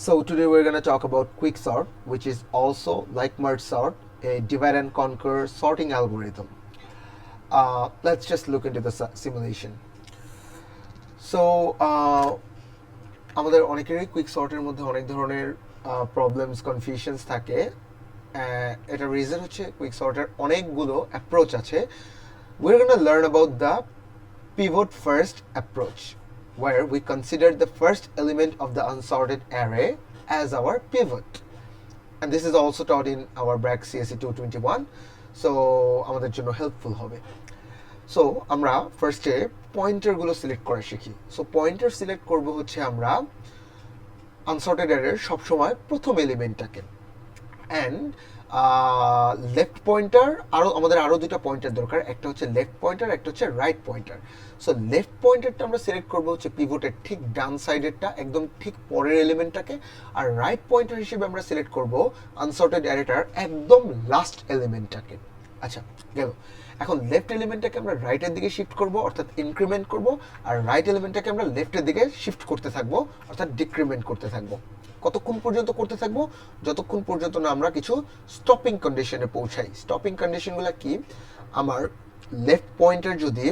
So today we're going to talk about quicksort, which is also like merge sort, a divide and conquer sorting algorithm. Let's just look into the simulation. So আমাদের অনেকেরই quick সর্টের মধ্যে অনেক ধরনের problems confusions থাকে। এটা reason হচ্ছে quick সর্টের অনেকগুলো approach আছে। We're going to learn about the pivot first approach, where we consider the first element of the unsorted array as our pivot. And this is also taught in our BRAC CSE 221, so আমাদের জন্য helpful হবে। So আমরা ফার্স্টে পয়েন্টারগুলো select করা শিখি। So pointer select করব হচ্ছে আমরা আনসর্টেড অ্যারের সবসময় প্রথম এলিমেন্টটাকে, অ্যান্ড লেফট পয়েন্টার আমাদের আরও দুটো পয়েন্টার দরকার, একটা হচ্ছে লেফট পয়েন্টার, একটা হচ্ছে রাইট পয়েন্টার। সো লেফট পয়েন্টারটা আমরা সিলেক্ট করবো হচ্ছে পিভটের ঠিক ডান সাইডেরটা, একদম ঠিক পরের এলিমেন্টটাকে, আর রাইট পয়েন্টার হিসেবে আমরা সিলেক্ট করবো আনসর্টেড অ্যারেটার একদম লাস্ট এলিমেন্টটাকে। আচ্ছা গেল। এখন লেফট এলিমেন্টটাকে আমরা রাইটের দিকে শিফট করব, অর্থাৎ ইনক্রিমেন্ট করব, আর রাইট এলিমেন্টটাকে আমরা লেফটের দিকে শিফট করতে থাকবো, অর্থাৎ ডিক্রিমেন্ট করতে থাকবো। কতক্ষণ পর্যন্ত করতে থাকবো? যতক্ষণ পর্যন্ত না আমরা কিছু স্টপিং কন্ডিশনে পৌঁছাই। স্টপিং কন্ডিশনগুলো কি? আমার লেফট পয়েন্টার যদি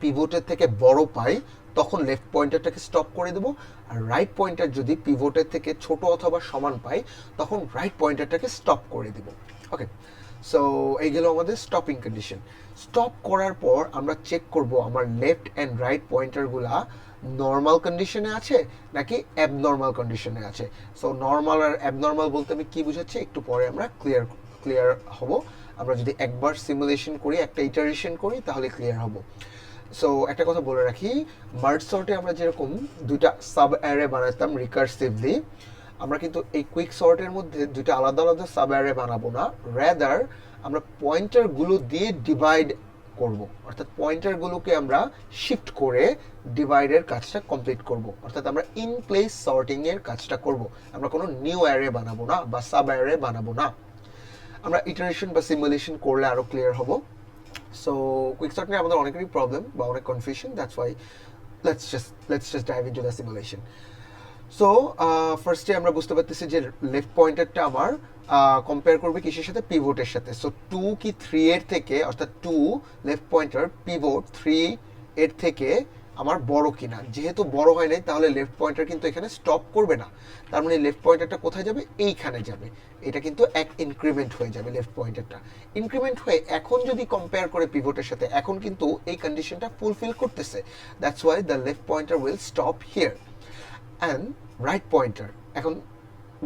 পিভটের থেকে বড় পাই তখন লেফট পয়েন্টারটাকে স্টপ করে দেবো, আর রাইট পয়েন্টার যদি পিভটের থেকে ছোট অথবা সমান পাই তখন রাইট পয়েন্টারটাকে স্টপ করে দেবো। ওকে, সো এই গেল আমাদের স্টপিং কন্ডিশন। স্টপ করার পর আমরা চেক করব আমার লেফট অ্যান্ড রাইট পয়েন্টারগুলা নর্মাল কন্ডিশনে আছে নাকি অ্যাবনর্মাল কন্ডিশনে আছে। সো নর্মাল আর অ্যাবনর্মাল বলতে আমি কি বুঝাচ্ছি একটু পরে আমরা ক্লিয়ার হব। আমরা যদি একবার সিমুলেশন করি, একটা ইটারেশন করি, তাহলে ক্লিয়ার হব। সো একটা কথা বলে রাখি, মার্জ সর্টে আমরা যেরকম দুইটা সাব অ্যারে বানাতাম রিকার্সিভলি, আমরা কিন্তু এই কুইক সর্টের মধ্যে দুইটা আলাদা আলাদা সাব অ্যারে বানাবো না, রেদার আমরা পয়েন্টারগুলো দিয়ে ডিভাইড করব, অর্থাৎ পয়েন্টারগুলোকে আমরা শিফট করে ডিভাইডের কাজটা কমপ্লিট করব, অর্থাৎ আমরা ইন প্লেস সর্টিং এর কাজটা করব। আমরা কোনো নিউ অ্যারে বানাবো না বা সাব অ্যারে বানাবো না। আমরা ইটারেশন বা সিমুলেশন করলে আরো ক্লিয়ার হব। সো কুইকসর্ট নিয়ে আমাদের অনেকেরই প্রবলেম বা অনেক confusion, that's why let's just dive into the simulation. So ফার্স্টে আমরা বুঝতে পারতেছি যে লেফট পয়েন্টারটা আমার কম্পেয়ার করবে কিসের সাথে? পিভটের সাথে। সো 2 কি 3 এর থেকে, অর্থাৎ 2 লেফট পয়েন্টার পিভট 3 এর থেকে আমার বড় কিনা। যেহেতু বড় হয় নাই তাহলে লেফট পয়েন্টার কিন্তু এখানে স্টপ করবে না, তার মানে লেফট পয়েন্টারটা কোথায় যাবে? এইখানে যাবে। এটা কিন্তু এক ইনক্রিমেন্ট হয়ে যাবে লেফট পয়েন্টারটা। ইনক্রিমেন্ট হয়ে এখন যদি কম্পেয়ার করে পিভটের সাথে, এখন কিন্তু এই কন্ডিশনটা ফুলফিল করতেছে, that's why the left pointer will stop here. And right pointer, এখন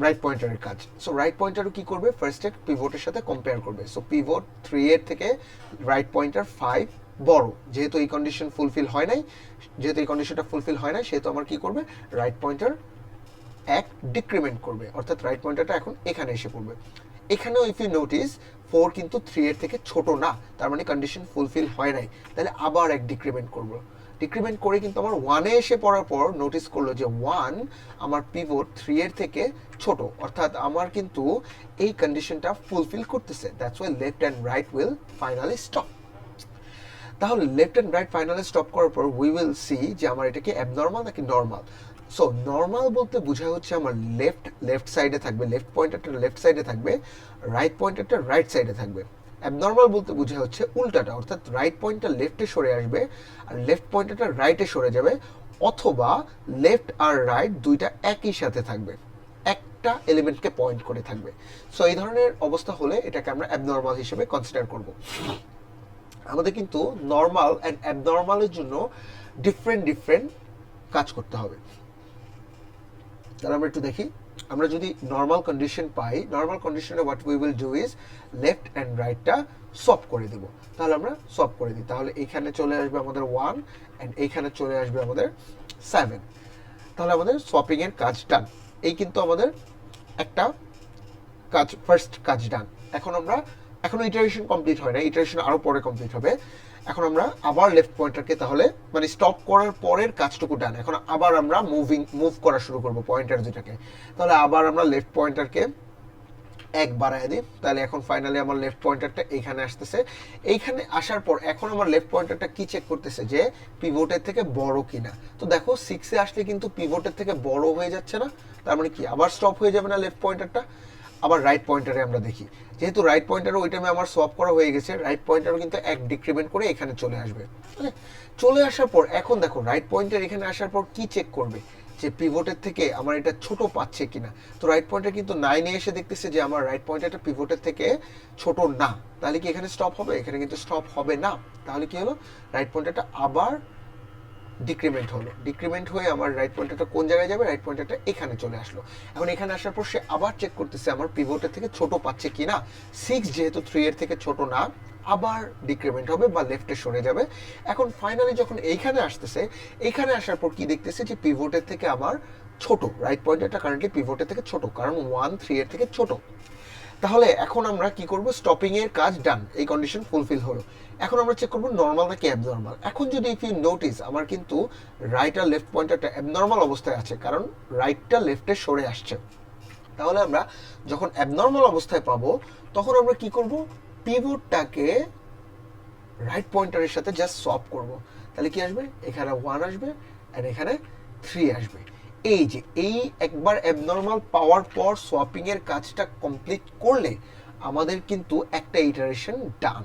রাইট পয়েন্টারের কাজ। সো রাইট পয়েন্টারও কি করবে? ফার্স্টে পিভটের সাথে কম্পেয়ার করবে। সো পিভট 3 এর থেকে রাইট পয়েন্টার 5 বড়, যেহেতু এই কন্ডিশন ফুলফিল হয় নাই, যেহেতু এই কন্ডিশনটা ফুলফিল হয় নাই, সেহেতু আমার কি করবে? রাইট পয়েন্টার এক ডিক্রিমেন্ট করবে, অর্থাৎ রাইট পয়েন্টারটা এখন এখানে এসে পড়বে। এখানেও ইফ ইউ নোটিস 4 কিন্তু 3 এর থেকে ছোট না, তার মানে কন্ডিশন ফুলফিল হয় নাই, তাহলে আবার এক ডিক্রিমেন্ট করবো। ডিক্রিমেন্ট করে কিন্তু আমার 1-এ এসে পড়ার পর নোটিস করলো যে 1 আমার পিভট 3 এর থেকে ছোট, অর্থাৎ আমার কিন্তু এই কন্ডিশনটা ফুলফিল করতেছে, that's why left and right will finally stop. তাহলে left and right finally stop করার পর উই উইল সি যে আমার এটা কি অ্যাবনর্মাল নাকি নর্মাল। সো নর্মাল বলতে বোঝা হচ্ছে আমার লেফট সাইডে থাকবে, লেফট পয়েন্টারটা লেফট সাইডে থাকবে, রাইট পয়েন্টারটা রাইট সাইডে থাকবে। অ্যাবনর্মাল বলতে বোঝা হচ্ছে উল্টাটা, অর্থাৎ রাইট পয়েন্টটা লেফটে সরে আসবে আর লেফট পয়েন্টারটা রাইটে সরে যাবে, অথবা লেফট আর রাইট দুইটা একই সাথে থাকবে, একটা এলিমেন্টকে পয়েন্ট করে থাকবে। সো এই ধরনের অবস্থা হলে এটাকে আমরা অ্যাবনর্মাল হিসেবে কনসিডার করব। আমাদের কিন্তু নর্মাল অ্যান্ড অ্যাবনর্মালের জন্য ডিফারেন্ট কাজ করতে হবে। তাহলে আমরা একটু দেখি, আমরা যদি নর্মাল কন্ডিশন পাই, নর্মাল কন্ডিশনে what we will do is left and রাইটটা সপ করে দেব। তাহলে আমরা সপ করে দিই, তাহলে এখানে চলে আসবে আমাদের 1 অ্যান্ড এইখানে চলে আসবে আমাদের 7। তাহলে আমাদের সপিং এর কাজ ডান। এই কিন্তু আমাদের একটা কাজ, ফার্স্ট কাজ ডান। এখনো ইটারেশন কমপ্লিট হয় না, ইটারেশন আরো পরে কমপ্লিট হবে। এখন আমরা আবার লেফট পয়েন্টারকে, তাহলে মানে স্টপ করার পরের কাজটুকু ডান, এখন আবার আমরা মুভ করা শুরু করব পয়েন্টার দুটাকে। তাহলে আবার আমরা লেফট পয়েন্টারকে এক বাড়ায় দিই, তাহলে এখন ফাইনালি আমার লেফট পয়েন্টারটা এইখানে আসতেছে। এইখানে আসার পর এখন আমার লেফট পয়েন্টারটা কি চেক করতেছে? যে পিভটের থেকে বড় কিনা। তো দেখো 6-এ আসলে কিন্তু পিভটের থেকে বড় হয়ে যাচ্ছে না, তার মানে কি আবার স্টপ হয়ে যাবে না লেফট পয়েন্টারটা? আবার রাইট পয়েন্টারে আমরা দেখি, যেহেতু রাইট পয়েন্টারে ওই টাইমে আমার সোয়াপ করা হয়ে গেছে, রাইট পয়েন্টারও কিন্তু এক ডিক্রিমেন্ট করে এখানে চলে আসবে। চলে আসার পর এখন দেখো রাইট পয়েন্টার এখানে আসার পর কি চেক করবে যে পিভটের থেকে আমার এটা ছোট পাচ্ছে কিনা। তো রাইট পয়েন্টার কিন্তু 9 এসে দেখতেছে যে আমার রাইট পয়েন্টারটা পিভটের থেকে ছোট না, তাহলে কি এখানে স্টপ হবে? এখানে কিন্তু স্টপ হবে না। তাহলে কি হলো, রাইট পয়েন্টারটা আবার ডিক্রিমেন্ট হলো, ডিক্রিমেন্ট হয়ে আমার রাইট পয়েন্টারটা কোন জায়গায় যাবে, রাইট পয়েন্টারটা এখানে চলে আসলো। এখন এখানে আসার পর সে আবার চেক করতেছে আমার পিভটের থেকে ছোট পাচ্ছে কিনা। 6 যেহেতু 3 এর থেকে ছোট না, আবার ডিক্রিমেন্ট হবে বা লেফটে সরে যাবে। এখন ফাইনালি যখন এইখানে আসতেছে, এইখানে আসার পর কি দেখতেছে যে পিভটের থেকে আমার ছোট, রাইট পয়েন্টারটা কারেন্টলি পিভটের থেকে ছোট, কারণ 1 3 এর থেকে ছোট। তাহলে এখন আমরা কি করব, স্টপিং এর কাজ ডান, এই কন্ডিশন ফুলফিল হলো। এখন আমরা চেক করব নরমাল নাকি অ্যাবনর্মাল। এখন যদি ইফ ইউ নোটিস আমার কিন্তু রাইট আর লেফট পয়েন্টারটা অ্যাবনর্মাল অবস্থায় আছে, কারণ রাইটটা লেফটে সরে আসছে। তাহলে আমরা যখন অ্যাবনর্মাল অবস্থায় পাবো তখন আমরা কি করব, পিভটটাকে রাইট পয়েন্টারের সাথে জাস্ট সোয়াপ করব। তাহলে কি আসবে, এখানে 1 আসবে আর এখানে 3 আসবে। এই যে এই একবার অ্যাবনর্মাল পাওয়ার পর সোয়াপিং এর কাজটা কমপ্লিট করলে আমাদের কিন্তু একটা ইটারেশন ডান।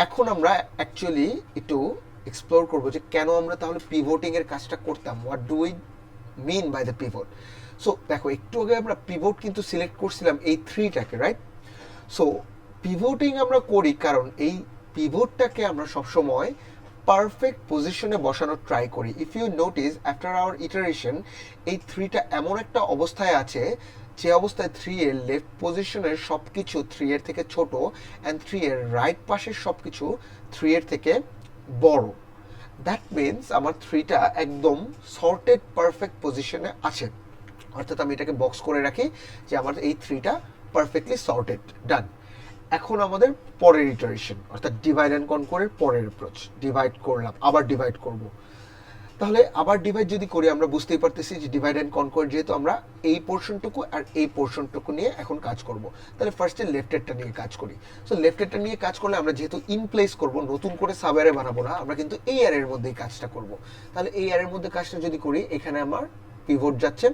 এখন আমরা অ্যাকচুয়ালি একটু এক্সপ্লোর করব যে কেন আমরা তাহলে পিভটিং এর কাজটা করতাম, what do we mean by the pivot. So দেখো একটু আগে আমরা পিভট কিন্তু সিলেক্ট করছিলাম এই 3টাকে, রাইট? সো পিভটিং আমরা করি কারণ এই পিভটটাকে আমরা সবসময় পারফেক্ট পজিশনে বসানোর ট্রাই করি। If you notice after our iteration এই 3টা এমন একটা অবস্থায় আছে যে অবস্থায় 3 এর লেফট পজিশনের সব কিছু 3 এর থেকে ছোট অ্যান্ড 3 এর রাইট পাশের সব কিছু 3 এর থেকে বড়। দ্যাট মিনস আমার 3টা একদম সর্টেড পারফেক্ট পজিশনে আছে, অর্থাৎ আমি এটাকে বক্স করে রাখি যে আমার এই 3টা পারফেক্টলি সর্টেড, ডান। এখন আমাদের পরের ইটারেশন, অর্থাৎ ডিভাইড অ্যান্ড কনকোরের পরের অ্যাপ্রোচ, ডিভাইড করলাম, আবার ডিভাইড করব। তাহলে আবার ডিভাইড যদি করি আমরা বুঝতেই পারতেছি যে ডিভাইড অ্যান্ড কনকোর যেহেতু আমরা এই পোর্শনটুকু আর এই পোর্শনটুকু নিয়ে এখন কাজ করব, তাহলে ফার্স্টে লেফটেরটা নিয়ে কাজ করি। সো লেফটেরটা নিয়ে কাজ করলে আমরা যেহেতু ইন প্লেস করব, নতুন করে সাব অ্যারে বানাবো না, আমরা কিন্তু এই অ্যারের মধ্যেই কাজটা করব। তাহলে এই অ্যারের মধ্যে কাজটা যদি করি, এখানে আমার পিভট যাচ্ছে,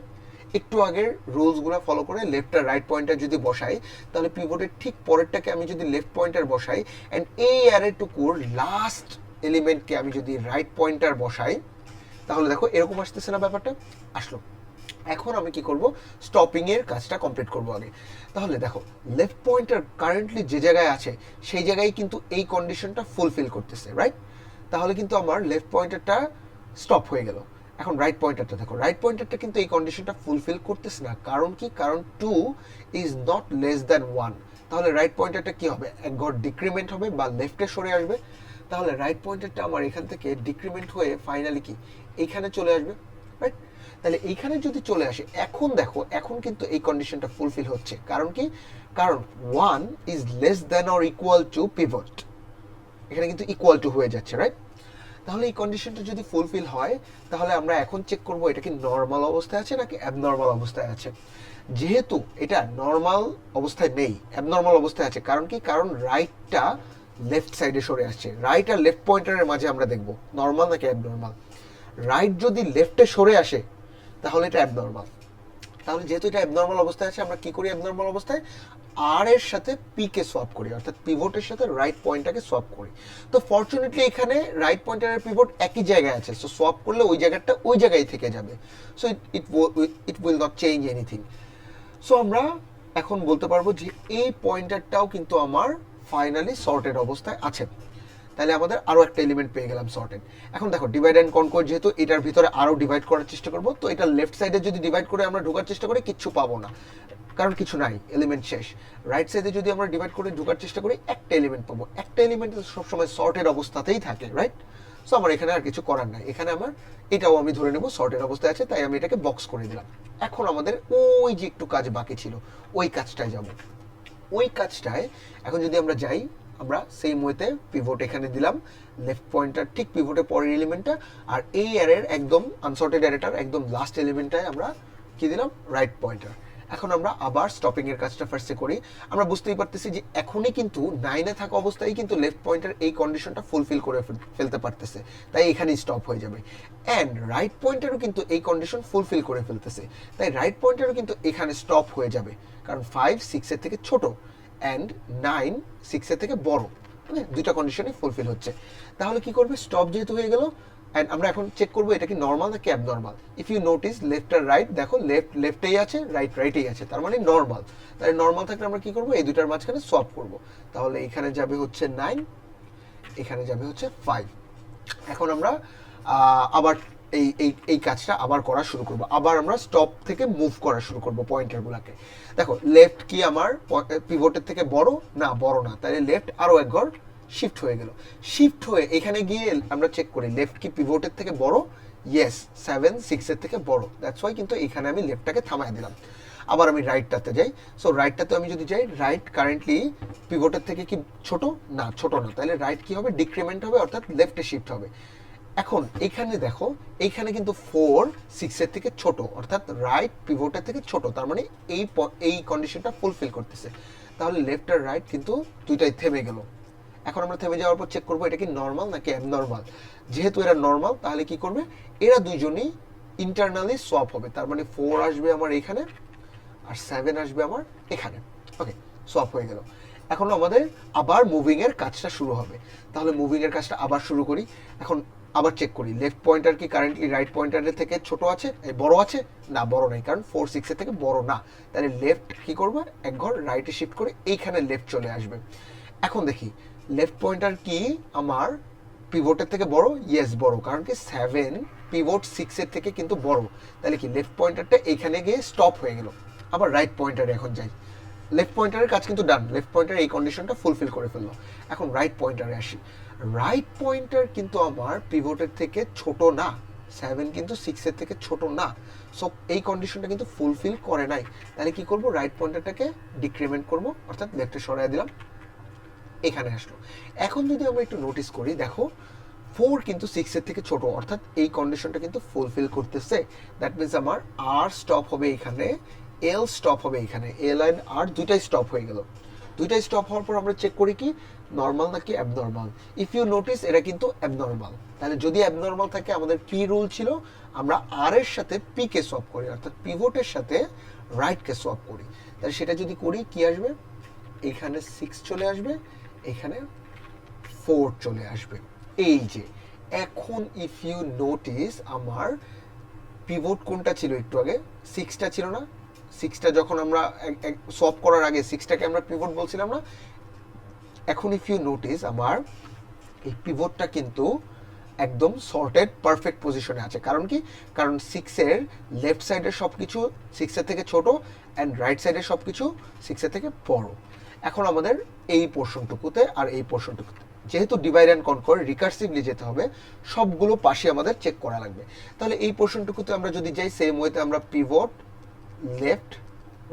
একটু আগের রুলসগুলো ফলো করে লেফট আর রাইট পয়েন্টার যদি বসাই, তাহলে পিভটের ঠিক পরেরটাকে আমি যদি লেফট পয়েন্টার বসাই অ্যান্ড এই অ্যারেটুকুর লাস্ট এলিমেন্টকে আমি যদি রাইট পয়েন্টার বসাই, তাহলে দেখো এরকম আসতেছে না ব্যাপারটা, আসলো। এখন আমি কি করব, স্টপিং এর কাজটা কমপ্লিট করব আগে। তাহলে দেখো লেফট পয়েন্টার কারেন্টলি যে জায়গায় আছে সেই জায়গায় কিন্তু এই কন্ডিশনটা ফুলফিল করতেছে, রাইট? তাহলে কিন্তু আমার লেফট পয়েন্টারটা স্টপ হয়ে গেল। এখন রাইট পয়েন্টারটা দেখো, রাইট পয়েন্টারটা কিন্তু এই কন্ডিশনটা ফুলফিল করতেছে না, কারণ কি, কারণ 2 ইজ নট লেস দ্যান 1। তাহলে রাইট পয়েন্টারটা কি হবে, এক ঘর ডিক্রিমেন্ট হবে বা লেফটে সরে আসবে। তাহলে রাইট পয়েন্টারটা আমার এখান থেকে ডিক্রিমেন্ট হয়ে ফাইনালি কি এইখানে চলে আসবে, রাইট? তাহলে এইখানে যদি চলে আসে, এখন দেখো এখন কিন্তু এই কন্ডিশনটা ফুলফিল হচ্ছে, কারণ কি, কারণ 1 is less than or equal to pivot, এখানে কিন্তু ইকুয়াল টু হয়ে যাচ্ছে, রাইট? তাহলে এই কন্ডিশনটা যদি ফুলফিল হয়, তাহলে আমরা এখন চেক করব এটা কি নর্মাল অবস্থায় আছে নাকি অ্যাবনর্মাল অবস্থায় আছে। যেহেতু এটা নর্মাল অবস্থায় নেই, অ্যাবনর্মাল অবস্থায় আছে, কারণ কি, কারণ রাইটটা লেফট সাইডে সরে আসছে। রাইট আর লেফট পয়েন্টারের মাঝে আমরা দেখব নর্মাল নাকি অ্যাবনর্মাল। রাইট যদি লেফটে সরে আসে তাহলে এটা অ্যাবনর্মাল। তাহলে যেহেতু এটা অ্যাবনর্মাল অবস্থায় আছে, আমরা কি করি অ্যাবনর্মাল অবস্থায়, আর এর সাথে পি কে সোয়াপ করি, অর্থাৎ পিভটের সাথে রাইট পয়েন্টটাকে সোয়াপ করি। তো ফরচুনেটলি এখানে রাইট পয়েন্টারের পিভট একই জায়গায় আছে, সো সোয়াপ করলে ওই জায়গাটা ওই জায়গায় থেকে যাবে। So it will not change anything. So আমরা এখন বলতে পারবো যে এই পয়েন্টারটাও কিন্তু আমার ফাইনালি সর্টেড অবস্থায় আছে। তাহলে আমাদের আরো একটা এলিমেন্ট পেয়ে গেলাম সর্টেড। এখন দেখো ডিভাইড অ্যান্ড কনকোর, যেহেতু এটার ভিতরে আরো ডিভাইড করার চেষ্টা করব, তো এটা লেফট সাইডে যদি ডিভাইড করে আমরা ঢোকার চেষ্টা করি কিচ্ছু পাবো না, কারণ কিছু নাই, এলিমেন্ট শেষ। রাইট সাইডে যদি আমরা ডিভাইড করে ঢোকার চেষ্টা করি একটা এলিমেন্ট পাবো, একটা এলিমেন্ট সবসময় সর্টেড অবস্থাতেই থাকে, রাইট? সো আমার এখানে আর কিছু করার নাই, এখানে আমার এটাও আমি ধরে নেব সর্টেড অবস্থায় আছে, তাই আমি এটাকে বক্স করে দিলাম। এখন আমাদের ওই যে একটু কাজ বাকি ছিল, ওই কাজটায় যাব। ওই কাজটায় এখন যদি আমরা যাই, আমরা সেম ওয়েতে পিভট এখানে দিলাম, লেফট পয়েন্টার ঠিক পিভটের পরের এলিমেন্টটা, আর এই অ্যারের একদম আনসর্টেড অ্যারেটার একদম লাস্ট এলিমেন্টটায় আমরা কি দিলাম, রাইট পয়েন্টার। এখন আমরা আবার স্টপিং এর কাজটা ফার্স্টে করি। আমরা বুঝতেই পারতেছি যে এখনই কিন্তু 9-এ থাকা অবস্থায় কিন্তু লেফট পয়েন্টার এই কন্ডিশনটা ফুলফিল করে ফেলতে পারতেছে, তাই এখানেই স্টপ হয়ে যাবে। অ্যান্ড রাইট পয়েন্টারও কিন্তু এই কন্ডিশন ফুলফিল করে ফেলতেছে, তাই রাইট পয়েন্টারও কিন্তু এখানে স্টপ হয়ে যাবে, কারণ 5 6-এর থেকে ছোট অ্যান্ড 9 6-এর থেকে বড়, মানে দুইটা কন্ডিশনই ফুলফিল হচ্ছে। তাহলে কি করবে, স্টপ যেহেতু হয়ে গেল, অ্যান্ড আমরা এখন চেক করবো এটা কি নর্মাল নাকি abnormal. If you notice left আর রাইট, দেখো লেফট লেফটেই আছে, রাইট রাইটেই আছে, তার মানে নর্মাল। তাহলে নর্মাল থাকলে আমরা কি করবো, এই দুটার মাঝখানে সোয়াপ করব। তাহলে এখানে যাবে হচ্ছে 9, এখানে যাবে হচ্ছে 5। এখন আমরা আবার এই এই এই কাজটা আবার করা শুরু করব। আবার আমরা স্টপ থেকে মুভ করা শুরু করব পয়েন্টারগুলোকে। দেখো লেফট কি আমার পিভটের থেকে বড় না, বড় না, তাহলে লেফট আরো এক ঘর শিফট হয়ে গেল। শিফট হয়ে এখানে গিয়ে আমরা চেক করি লেফট কি পিভটের থেকে বড়, ইয়েস 7 6-এর থেকে বড়, দ্যাটস ওয়াই কিন্তু এখানে আমি লেফটটাকে থামায় দিলাম। আবার আমি রাইটটাতে যাই, সো রাইটটাতে আমি যদি যাই, রাইট কারেন্টলি পিভটের থেকে কি ছোট না, ছোট না, তাহলে রাইট কি হবে, ডিক্রিমেন্ট হবে, অর্থাৎ লেফটে শিফট হবে। এখন এখানে দেখো, এইখানে কিন্তু 4 6-এর থেকে ছোট, অর্থাৎ রাইট পিভটের থেকে ছোট, তার মানে এই কন্ডিশনটা ফুলফিল করতেছে। তাহলে লেফট আর রাইট কিন্তু দুইটাই থেমে গেল। এখন আমরা থেমে যাওয়ার পর চেক করবো এটা কি নর্মাল নাকি অ্যাবনর্মাল। যেহেতু এরা নর্মাল, তাহলে কি করবে, এরা দুইজনই ইন্টারনালি সোয়াপ হবে, তার মানে 4 আসবে আমার এখানে আর 7 আসবে আমার এখানে। ওকে, সোয়াপ হয়ে গেল। এখন আমাদের আবার মুভিং এর কাজটা শুরু হবে। তাহলে মুভিং এর কাজটা আবার শুরু করি। এখন আবার চেক করি লেফট পয়েন্টার কি কারেন্টলি রাইট পয়েন্টারের থেকে ছোট আছে, বড় আছে না, বড় নেই, কারণ 4 6-এর থেকে বড় না। তাহলে লেফট কি করবো, এক ঘর রাইটে শিফট করে এইখানে লেফট চলে আসবে। এখন দেখি লেফট পয়েন্টার কি আমার পিভটের থেকে বড়, ইয়েস বড়, কারণ কি 7 পিভট 6-এর থেকে কিন্তু বড়। তাহলে কি লেফট পয়েন্টারটা এইখানে গিয়ে স্টপ হয়ে গেল। আবার রাইট পয়েন্টারে এখন যাই, লেফট পয়েন্টারের কাজ কিন্তু ডান, লেফট পয়েন্টার এই কন্ডিশনটা ফুলফিল করে ফেললো। এখন রাইট পয়েন্টারে আসি, রাইট পয়েন্টার কিন্তু আমার পিভটের থেকে ছোট না, 7 কিন্তু 6-এর থেকে ছোট না, সো এই কন্ডিশনটা কিন্তু ফুলফিল করে নাই। তাহলে কি করব, রাইট পয়েন্টারটাকে ডিক্রিমেন্ট করব, অর্থাৎ লেফটে সরাই দিলাম, এখানে আসলো। এখন যদি আমরা একটু নোটিস করি, দেখো 4 কিন্তু 6-এর থেকে ছোট, অর্থাৎ এই কন্ডিশনটা কিন্তু ফুলফিল করতেছে। দ্যাট মিনস আমার আর স্টপ হবে এখানে, এল স্টপ হবে এখানে, এল অ্যান্ড আর দুইটাই স্টপ হয়ে গেল। দুইটাই স্টপ হওয়ার পর আমরা চেক করি কি নর্মাল নাকি অ্যাবনর্মাল। ইফ ইউ নোটিস এরা কিন্তু অ্যাবনর্মাল। তাহলে যদি অ্যাবনর্মাল থাকে, আমাদের কি রুল ছিল, আমরা আর এর সাথে পি কে সোয়াপ করি, অর্থাৎ পিভটের সাথে রাইট কে সোয়াপ করি। তাহলে সেটা যদি করি কি আসবে, এখানে 6 চলে আসবে, এখানে 4 চলে আসবে। এই যে এখন ইফ ইউ নোটিস আমার পিভট কোনটা ছিল, একটু আগে 6টা ছিল না, 6টা যখন আমরা সোয়াপ করার আগে 6টাকে আমরা পিভট বলছিলাম না। এখন ইফ ইউ নোটিস আমার এই পিভটটা কিন্তু একদম সর্টেড পারফেক্ট পজিশনে আছে। কারণ কি, কারণ 6-এর লেফট সাইডের সব কিছু 6-এর থেকে ছোট অ্যান্ড রাইট সাইডের সব কিছু 6-এর থেকে বড়। এখন আমাদের এই পোর্শনটুকুতে আর এই পোর্শনটুকুতে, যেহেতু ডিভাইড অ্যান্ড কনকর রিকার্সিভলি যেতে হবে, সবগুলো পাশে আমাদের চেক করা লাগবে। তাহলে এই পোর্শনটুকুতে আমরা যদি যাই, সেম ওয়েতে আমরা পিভট লেফট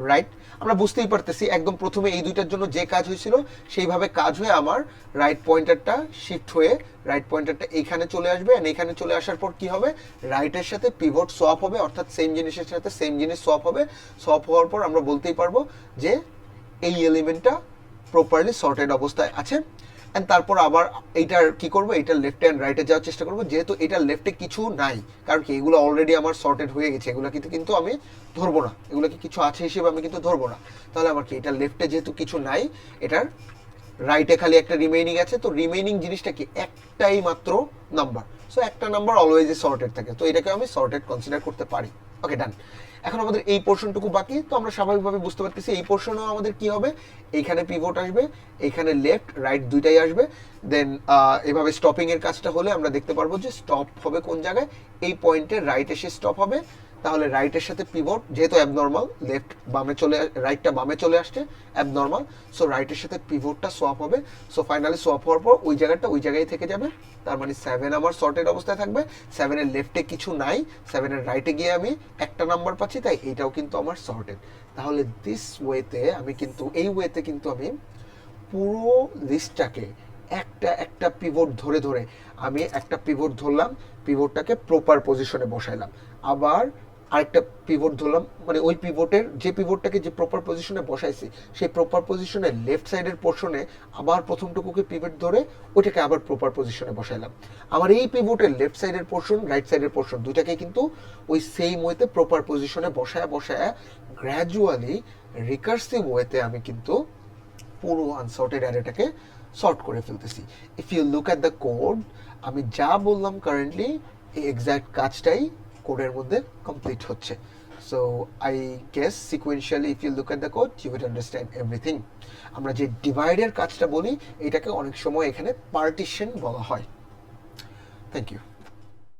রাইট, আমরা বুঝতেই পারতেছি একদম প্রথমে এই দুইটার জন্য যে কাজ হয়েছিল সেইভাবে কাজ হয়ে আমার রাইট পয়েন্টারটা শিফট হয়ে রাইট পয়েন্টারটা এইখানে চলে আসবে, এন্ড এইখানে চলে আসার পর কি হবে, রাইটের সাথে পিভট সোয়াপ হবে, অর্থাৎ সেম জিনিসের সাথে সেম জিনিস সোয়াপ হবে। সোয়াপ হওয়ার পর আমরা বলতেই পারবো যে এই এলিমেন্টটা প্রপারলি সর্টেড অবস্থায় আছে। এন্ড তারপর আবার এইটার কি করবো, এইটার লেফটে অ্যান্ড রাইটে যাওয়ার চেষ্টা করবো, যেহেতু এটার লেফটে কিছু নাই, কারণ কি এগুলো অলরেডি আমার সর্টেড হয়ে গেছে, এগুলো কিন্তু আমি ধরবো না, এগুলোকে কিছু আছে হিসেবে আমি কিন্তু ধরবো না। তাহলে আমার কি এটার লেফটে যেহেতু কিছু নাই, এটার রাইটে খালি একটা রিমেইনিং আছে, তো রিমেইনিং জিনিসটা কি একটাই মাত্র নাম্বার, সো একটা নাম্বার অলওয়েজ সর্টেড থাকে, তো এটাকে আমি সর্টেড কনসিডার করতে পারি। ওকে ডান। এখন আমাদের এই পোর্শনটুকু বাকি, তো আমরা স্বাভাবিকভাবে বুঝতে পারতেছি এই পোর্শনেও আমাদের কি হবে, এইখানে পিভট আসবে, এইখানে লেফট রাইট দুইটাই আসবে। দেন এভাবে স্টপিং এর কাজটা হলে আমরা দেখতে পারবো যে স্টপ হবে কোন জায়গায়, এই পয়েন্টে রাইট এসে স্টপ হবে। তাহলে রাইটের সাথে পিভট যেহেতু অ্যাবনর্মাল, লেফট বামে চলে, রাইটটা বামে চলে আসছে, অ্যাবনর্মাল, সো রাইটের সাথে পিভটটা সোয়াপ হবে। সো ফাইনালি সোয়াপ হওয়ার পর ওই জায়গাটা ওই জায়গায় থেকে যাবে, তার মানে 7 আমার সর্টেড অবস্থায় থাকবে, 7-এর লেফটে কিছু নাই, 7-এর রাইটে গিয়ে আমি একটা নাম্বার পাচ্ছি, তাই এইটাও কিন্তু আমার সর্টেড। তাহলে দিস ওয়েতে আমি কিন্তু, এই ওয়েতে কিন্তু আমি পুরো লিস্টটাকে একটা একটা পিভট ধরে ধরে, আমি একটা পিভট ধরলাম, পিভটটাকে প্রপার পজিশনে বসাইলাম, আবার আরেকটা পিভট ধরলাম, মানে ওই পিভটের যে পিভটটাকে যে প্রপার পজিশনে বসাইছি সেই প্রপার পজিশনে লেফট সাইডের পোর্শনে আবার প্রথমটুকুকে পিভট ধরে ওইটাকে আবার প্রপার পজিশনে বসাইলাম। আমার এই পিভটের লেফট সাইডের পোর্শন, রাইট সাইডের পোর্শন দুইটাকে কিন্তু ওই সেম ওয়েতে প্রপার পজিশনে বসায় বসায় গ্র্যাজুয়ালি রিকার্সিভ ওয়েতে আমি কিন্তু পুরো আনসর্টেড অ্যারেটাকে সর্ট করে ফেলতেছি। If you look at the code, আমি যা বললাম কারেন্টলি এই এক্স্যাক্ট কাজটাই কোডের মধ্যে কমপ্লিট হচ্ছে। So I guess sequentially if you look at the code you will understand everything. আমরা যে ডিভাইডের কাজটা বলি এটাকে অনেক সময় এখানে পার্টিশন বলা হয়। Thank you.